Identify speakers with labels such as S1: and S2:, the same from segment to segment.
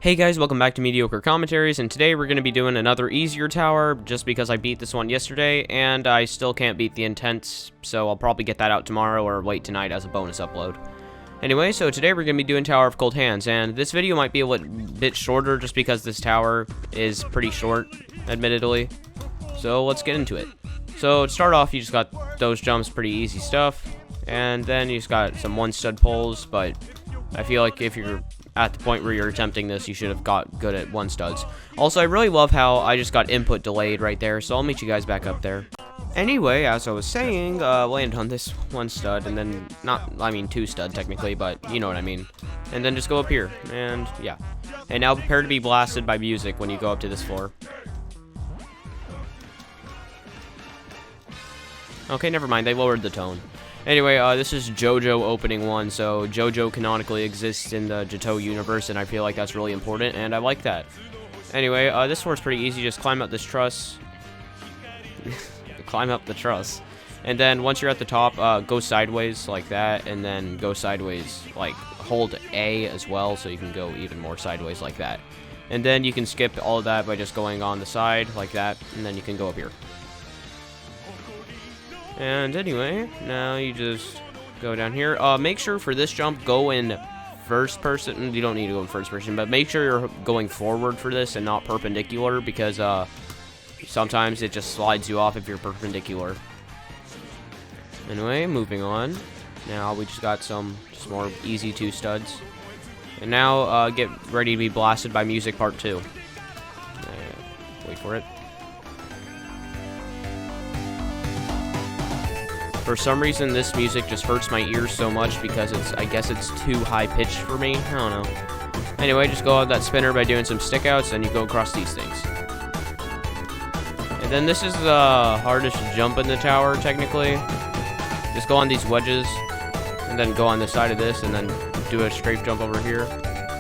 S1: Hey guys, welcome back to Mediocre Commentaries, and today we're going to be doing another easier tower, just because I beat this one yesterday, and I still can't beat the Intense, so I'll probably get that out tomorrow or late tonight as a bonus upload. Anyway, so today we're going to be doing Tower of Cold Hands, and this video might be a bit shorter just because this tower is pretty short, admittedly. So let's get into it. So to start off, you just got those jumps, pretty easy stuff, and then you just got some one-stud pulls, but I feel like if you're at the point where you're attempting this, you should have got good at one studs. Also, I really love how I just got input delayed right there, so I'll meet you guys back up there. Anyway, as I was saying, land on this one stud, and then, two stud technically, but you know what I mean. And then just go up here, and yeah. And now prepare to be blasted by music when you go up to this floor. Okay, never mind, they lowered the tone. Anyway, this is JoJo opening one, so JoJo canonically exists in the Johto universe, and I feel like that's really important, and I like that. Anyway, this floor's pretty easy, just climb up this truss. Climb up the truss. And then once you're at the top, go sideways like that, and then go sideways, like, hold A as well, so you can go even more sideways like that. And then you can skip all of that by just going on the side like that, and then you can go up here. And anyway, now you just go down here. Make sure for this jump, go in first person. You don't need to go in first person, but make sure you're going forward for this and not perpendicular, because sometimes it just slides you off if you're perpendicular. Anyway, moving on. Now we just got some just more easy two studs. And now get ready to be blasted by music part 2. Wait for it. For some reason, this music just hurts my ears so much because I guess it's too high-pitched for me. I don't know. Anyway, just go out that spinner by doing some stick-outs, and you go across these things. And then this is the hardest jump in the tower, technically. Just go on these wedges, and then go on the side of this, and then do a strafe jump over here.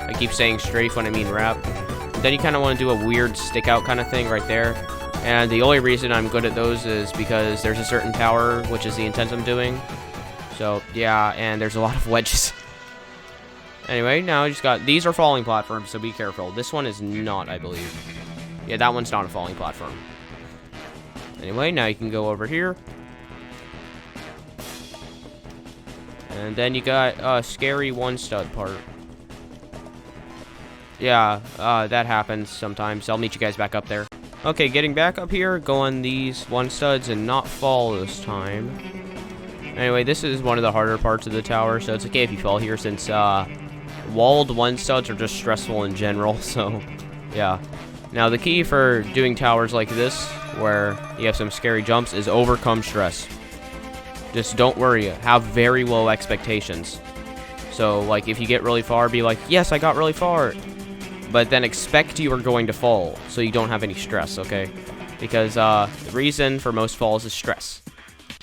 S1: I keep saying strafe when I mean wrap. And then you kind of want to do a weird stick-out kind of thing right there. And the only reason I'm good at those is because there's a certain tower, which is the Intense I'm doing. So, yeah, and there's a lot of wedges. Anyway, now you just got... These are falling platforms, so be careful. This one is not, I believe. Yeah, that one's not a falling platform. Anyway, now you can go over here. And then you got a scary one-stud part. Yeah, that happens sometimes. I'll meet you guys back up there. Okay, getting back up here, go on these one studs and not fall this time. Anyway, this is one of the harder parts of the tower, so it's okay if you fall here since walled one studs are just stressful in general, so yeah. Now the key for doing towers like this, where you have some scary jumps, is overcome stress. Just don't worry, have very low expectations. So like if you get really far, be like, yes, I got really far. But then expect you are going to fall, so you don't have any stress, okay? Because the reason for most falls is stress.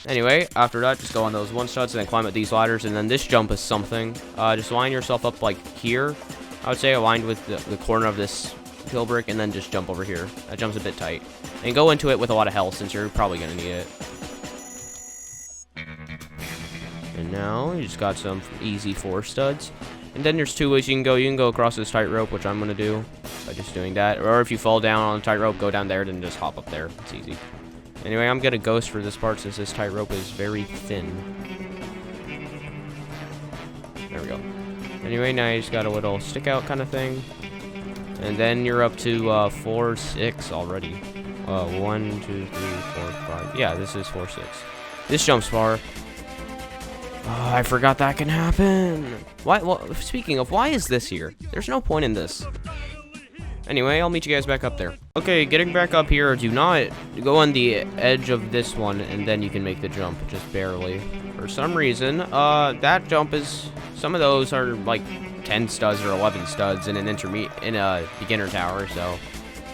S1: Anyway, after that, just go on those one studs and then climb up these ladders, and then this jump is something. Just line yourself up like here. I would say aligned with the corner of this hill brick, and then just jump over here. That jump's a bit tight. And go into it with a lot of health, since you're probably going to need it. And now, you just got some easy 4 studs. And then there's 2 ways you can go. You can go across this tightrope, which I'm going to do by just doing that. Or if you fall down on the tightrope, go down there, then just hop up there. It's easy. Anyway, I'm going to ghost for this part since this tightrope is very thin. There we go. Anyway, now you just got a little stick out kind of thing. And then you're up to 4, 6 already. 1, 2, 3, 4, 5. Yeah, this is 4, 6. This jumps far. Oh, I forgot that can happen. Why? Well, speaking of, why is this here? There's no point in this. Anyway, I'll meet you guys back up there. Okay, getting back up here, do not go on the edge of this one, and then you can make the jump, just barely. For some reason, that jump is... Some of those are like 10 studs or 11 studs in a beginner tower, so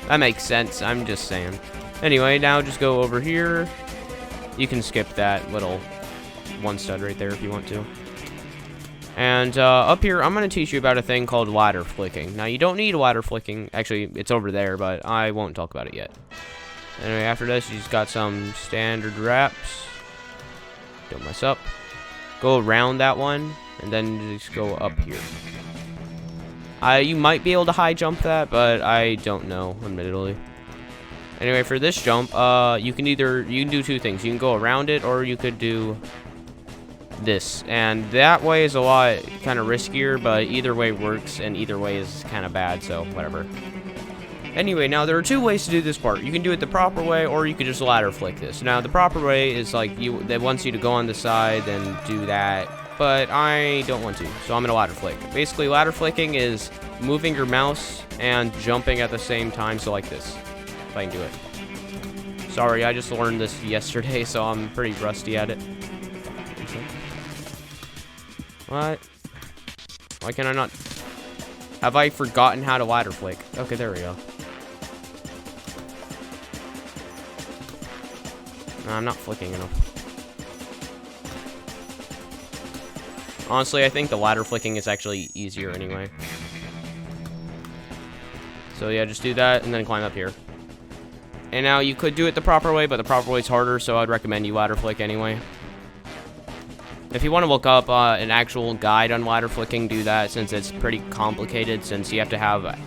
S1: that makes sense. I'm just saying. Anyway, now just go over here. You can skip that little one stud right there if you want to. And up here, I'm going to teach you about a thing called ladder flicking. Now, you don't need ladder flicking. Actually, it's over there, but I won't talk about it yet. Anyway, after this, you just got some standard wraps. Don't mess up. Go around that one, and then just go up here. You might be able to high jump that, but I don't know, admittedly. Anyway, for this jump, you can do two things. You can go around it, or you could do this, and that way is a lot kind of riskier, but either way works, and either way is kind of bad, so whatever. Anyway, now there are two ways to do this part. You can do it the proper way, or you could just ladder flick this. Now the proper way is like that wants you to go on the side, then do that, but I don't want to, so I'm gonna ladder flick. Basically, ladder flicking is moving your mouse and jumping at the same time, so like this, if I can do it. Sorry, I just learned this yesterday, so I'm pretty rusty at it. What? Why can I not? Have I forgotten how to ladder flick? Okay, there we go. No, I'm not flicking enough. Honestly, I think the ladder flicking is actually easier anyway. So yeah, just do that and then climb up here. And now you could do it the proper way, but the proper way is harder, so I'd recommend you ladder flick anyway. If you want to look up an actual guide on ladder flicking, do that, since it's pretty complicated, since you have to have,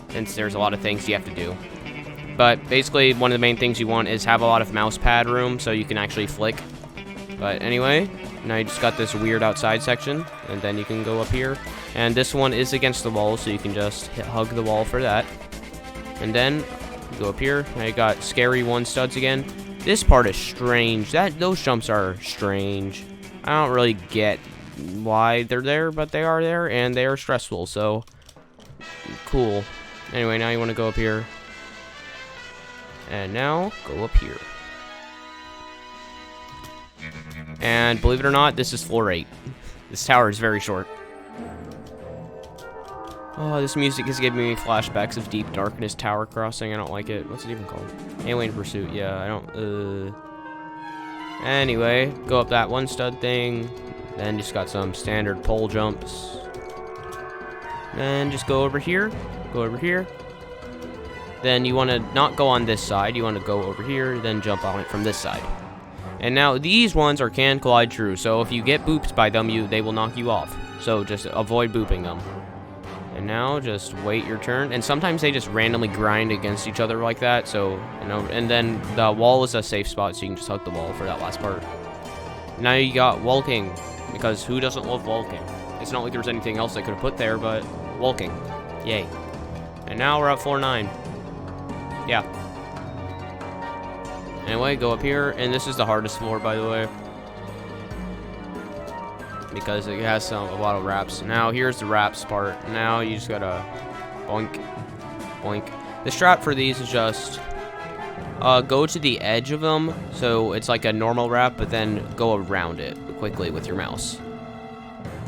S1: since there's a lot of things you have to do. But basically, one of the main things you want is have a lot of mouse pad room, so you can actually flick. But anyway, now you just got this weird outside section, and then you can go up here. And this one is against the wall, so you can just hug the wall for that. And then, go up here, now you got scary one studs again. This part is strange. Those jumps are strange. I don't really get why they're there, but they are there, and they are stressful, so cool. Anyway, now you want to go up here. And now, go up here. And believe it or not, this is floor 8. This tower is very short. Oh, this music is giving me flashbacks of Deep Darkness Tower Crossing. I don't like it. What's it even called? Alien Pursuit. Yeah, I don't, Anyway, go up that one stud thing. Then just got some standard pole jumps. Then just go over here. Go over here. Then you want to not go on this side. You want to go over here, then jump on it from this side. And now these ones can collide true. So if you get booped by them, they will knock you off. So just avoid booping them. And now just wait your turn. And sometimes they just randomly grind against each other like that. So, you know, and then the wall is a safe spot, so you can just hug the wall for that last part. Now you got walking, because who doesn't love walking? It's not like there's anything else I could have put there, but walking. Yay. And now we're at floor 9. Yeah. Anyway, go up here, and this is the hardest floor, by the way, because it has a lot of wraps. Now here's the wraps part. Now you just gotta boink, boink. The strat for these is just go to the edge of them, so it's like a normal wrap, but then go around it quickly with your mouse,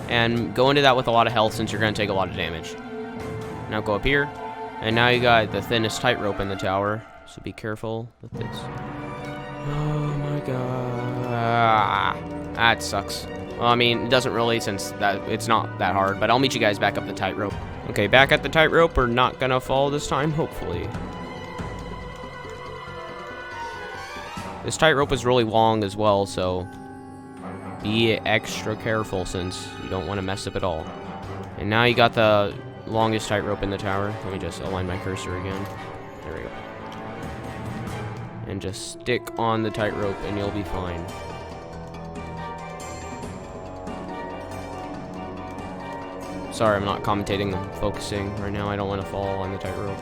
S1: and go into that with a lot of health, since you're gonna take a lot of damage. Now go up here, and now you got the thinnest tightrope in the tower, so be careful with this. Oh my god. That sucks. Well, I mean, it doesn't really, since that it's not that hard, but I'll meet you guys back up the tightrope. Okay, back at the tightrope. We're not gonna fall this time, hopefully. This tightrope is really long as well, so be extra careful, since you don't want to mess up at all. And now you got the longest tightrope in the tower. Let me just align my cursor again. There we go. And just stick on the tightrope and you'll be fine. Sorry, I'm not commentating, I'm focusing right now. I don't want to fall on the tightrope.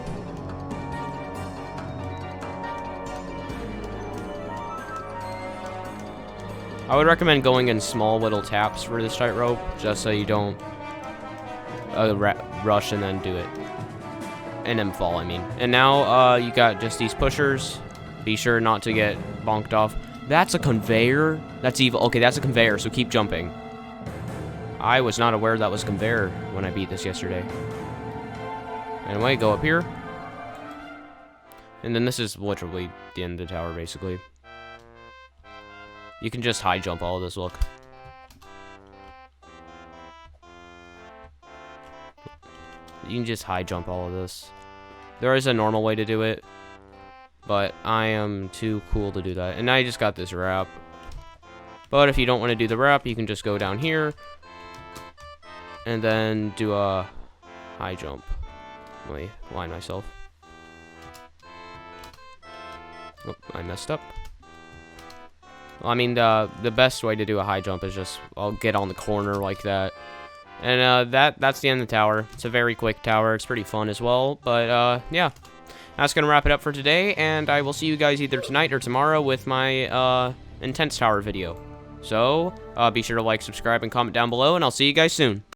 S1: I would recommend going in small little taps for this tightrope, just so you don't rush and then do it. And then fall, I mean. And now you got just these pushers. Be sure not to get bonked off. That's a conveyor? That's evil. Okay, that's a conveyor, so keep jumping. I was not aware that was conveyor when I beat this yesterday. Anyway, go up here. And then this is literally the end of the tower, basically. You can just high jump all of this, look. You can just high jump all of this. There is a normal way to do it, but I am too cool to do that. And now you just got this wrap. But if you don't want to do the wrap, you can just go down here and then do a high jump. Let me line myself. Oh, I messed up. Well, I mean, the best way to do a high jump is just, I'll get on the corner like that. And that's the end of the tower. It's a very quick tower. It's pretty fun as well. But yeah, that's gonna wrap it up for today. And I will see you guys either tonight or tomorrow with my Intense Tower video. So be sure to like, subscribe, and comment down below. And I'll see you guys soon.